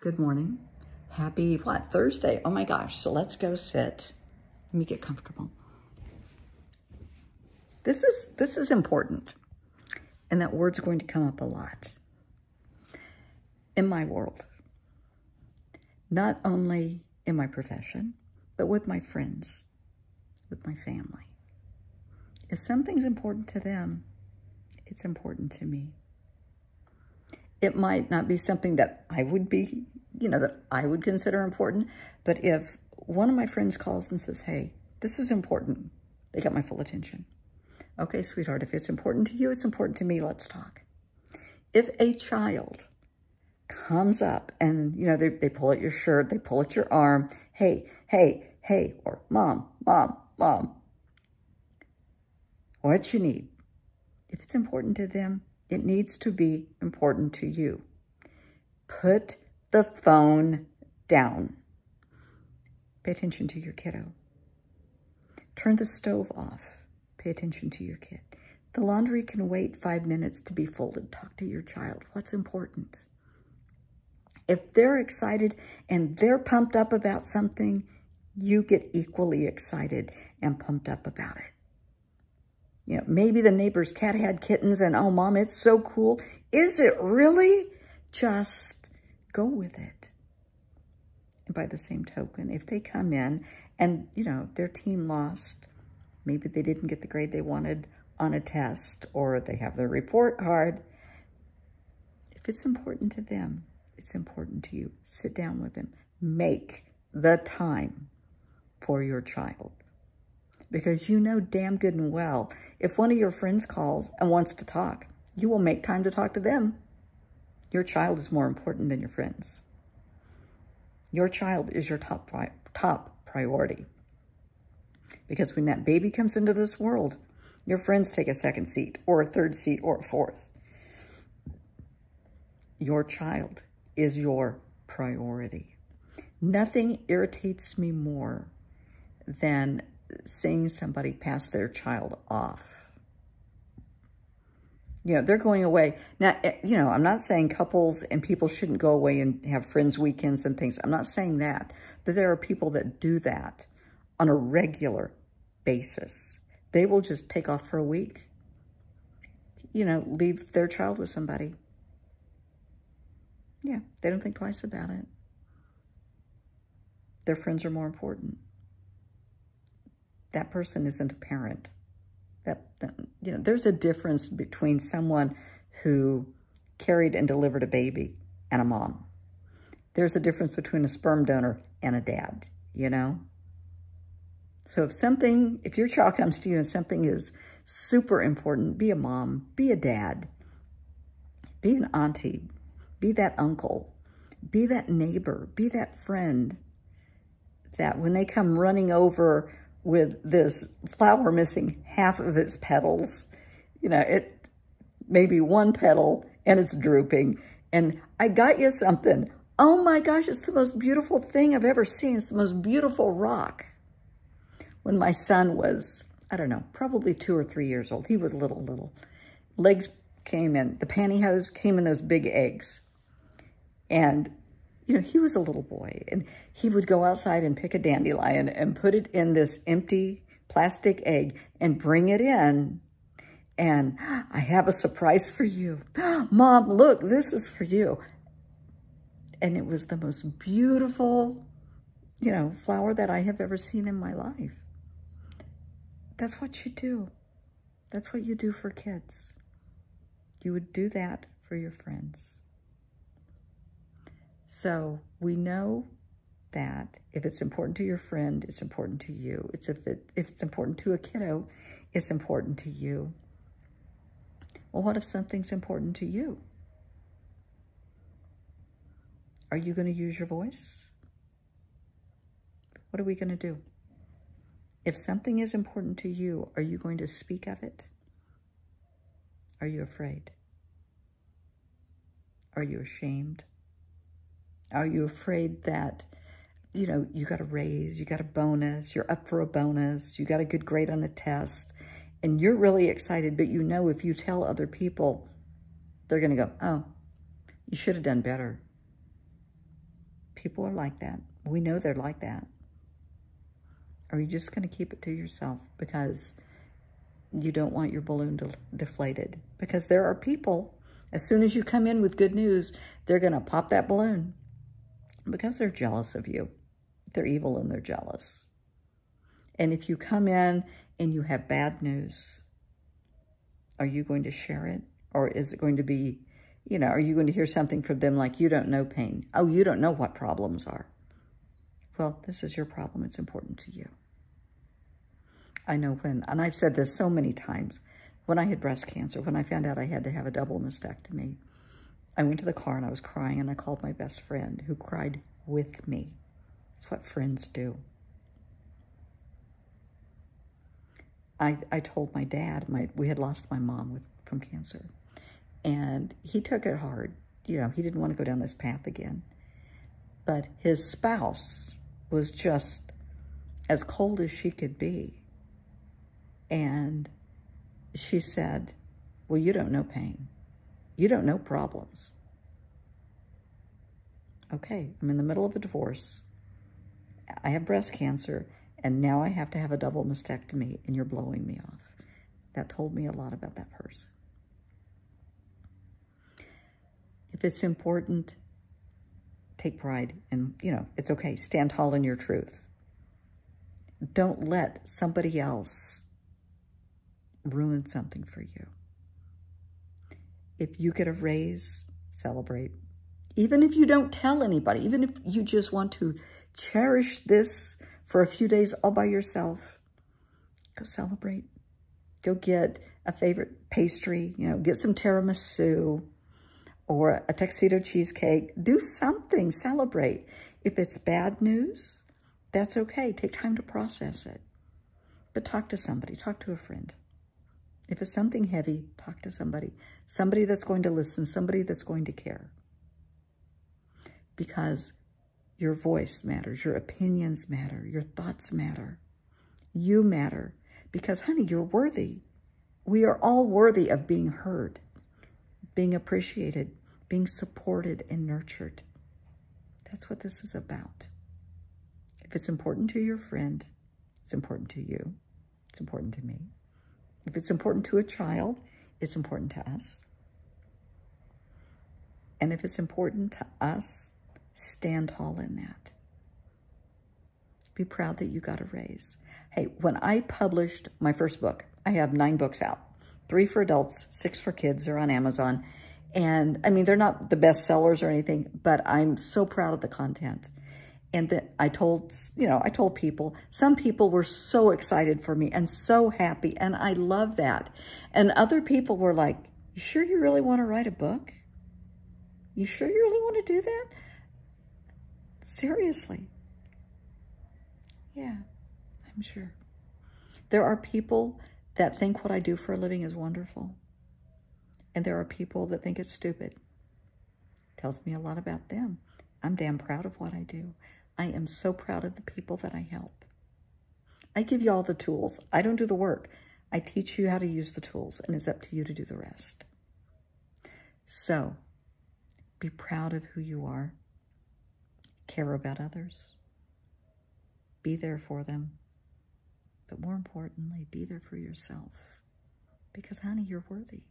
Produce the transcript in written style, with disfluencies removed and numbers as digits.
Good morning. Happy, what, Thursday? Oh my gosh, so let's go sit. Let me get comfortable. This is important, and that word's going to come up a lot in my world. Not only in my profession, but with my friends, with my family. If something's important to them, it's important to me. It might not be something that I would be, that I would consider important, but if one of my friends calls and says, hey, this is important, they got my full attention. Okay, sweetheart, if it's important to you, it's important to me, let's talk. If a child comes up and, they pull at your shirt, they pull at your arm, hey, hey, hey, or mom, mom, mom, what you need? If it's important to them, it needs to be important to you. Put the phone down. Pay attention to your kiddo. Turn the stove off. Pay attention to your kid. The laundry can wait 5 minutes to be folded. Talk to your child. What's important? If they're excited and they're pumped up about something, you get equally excited and pumped up about it. Maybe the neighbor's cat had kittens and, oh, Mom, it's so cool. Is it really? Just go with it. And by the same token, if they come in and, their team lost, maybe they didn't get the grade they wanted on a test, or they have their report card, if it's important to them, it's important to you. Sit down with them. Make the time for your child. Because you know damn good and well, if one of your friends calls and wants to talk, you will make time to talk to them. Your child is more important than your friends. Your child is your top priority. Because when that baby comes into this world, your friends take a second seat or a third seat or a fourth. Your child is your priority. Nothing irritates me more than seeing somebody pass their child off. They're going away. Now, I'm not saying couples and people shouldn't go away and have friends weekends and things. I'm not saying that. But there are people that do that on a regular basis. They will just take off for a week, leave their child with somebody. Yeah, they don't think twice about it. Their friends are more important. That person isn't a parent. There's a difference between someone who carried and delivered a baby and a mom. There's a difference between a sperm donor and a dad, So if your child comes to you and something is super important, be a mom, be a dad, be an auntie, be that uncle, be that neighbor, be that friend that when they come running over with this flower missing half of its petals, it maybe one petal and it's drooping. And I got you something. Oh my gosh, it's the most beautiful thing I've ever seen. It's the most beautiful rock. When my son was, I don't know, probably 2 or 3 years old, he was little. Legs came in, the pantyhose came in those big eggs. And he was a little boy, and he would go outside and pick a dandelion and put it in this empty plastic egg and bring it in. And I have a surprise for you. Mom, look, this is for you. And it was the most beautiful, flower that I have ever seen in my life. That's what you do. That's what you do for kids. You would do that for your friends. So we know that if it's important to your friend, it's important to you. If it's important to a kiddo, it's important to you. Well, what if something's important to you? Are you going to use your voice? What are we going to do? If something is important to you, are you going to speak of it? Are you afraid? Are you ashamed? Are you afraid that, you got a raise, you got a bonus, you're up for a bonus, you got a good grade on a test, and you're really excited, but if you tell other people, they're going to go, oh, you should have done better. People are like that. We know they're like that. Or are you just going to keep it to yourself because you don't want your balloon deflated? Because there are people, as soon as you come in with good news, they're going to pop that balloon because they're jealous of you. They're evil and they're jealous. And if you come in and you have bad news, are you going to share it? Or is it going to be, you know, are you going to hear something from them like, you don't know pain? Oh, you don't know what problems are. Well, this is your problem. It's important to you. I know when, and I've said this so many times, when I had breast cancer, when I found out I had to have a double mastectomy, I went to the car and I was crying, and I called my best friend who cried with me. That's what friends do. I told my dad, we had lost my mom from cancer, and he took it hard. You know, he didn't want to go down this path again. But his spouse was just as cold as she could be. And she said, well, you don't know pain. You don't know problems. Okay, I'm in the middle of a divorce. I have breast cancer, and now I have to have a double mastectomy, and you're blowing me off. That told me a lot about that person. If it's important, take pride, and, you know, it's okay. Stand tall in your truth. Don't let somebody else ruin something for you. If you get a raise, celebrate. Even if you don't tell anybody, even if you just want to cherish this for a few days all by yourself, go celebrate. Go get a favorite pastry, you know, get some tiramisu or a tuxedo cheesecake. Do something, celebrate. If it's bad news, that's okay. Take time to process it. But talk to somebody, talk to a friend. If it's something heavy, talk to somebody. Somebody that's going to listen, somebody that's going to care. Because your voice matters, your opinions matter, your thoughts matter. You matter. Because, honey, you're worthy. We are all worthy of being heard, being appreciated, being supported and nurtured. That's what this is about. If it's important to your friend, it's important to you. It's important to me. If it's important to a child, it's important to us. And if it's important to us, stand tall in that. Be proud that you got a raise. Hey, when I published my first book, I have 9 books out. 3 for adults, 6 for kids. They're on Amazon. And I mean, they're not the best sellers or anything, but I'm so proud of the content. And that I told people, some people were so excited for me and so happy. And I love that. And other people were like, you sure you really want to write a book? You sure you really want to do that? Seriously. Yeah, I'm sure. There are people that think what I do for a living is wonderful. And there are people that think it's stupid. Tells me a lot about them. I'm damn proud of what I do. I am so proud of the people that I help. I give you all the tools. I don't do the work. I teach you how to use the tools, and it's up to you to do the rest. So, be proud of who you are. Care about others. Be there for them. But more importantly, be there for yourself. Because, honey, you're worthy.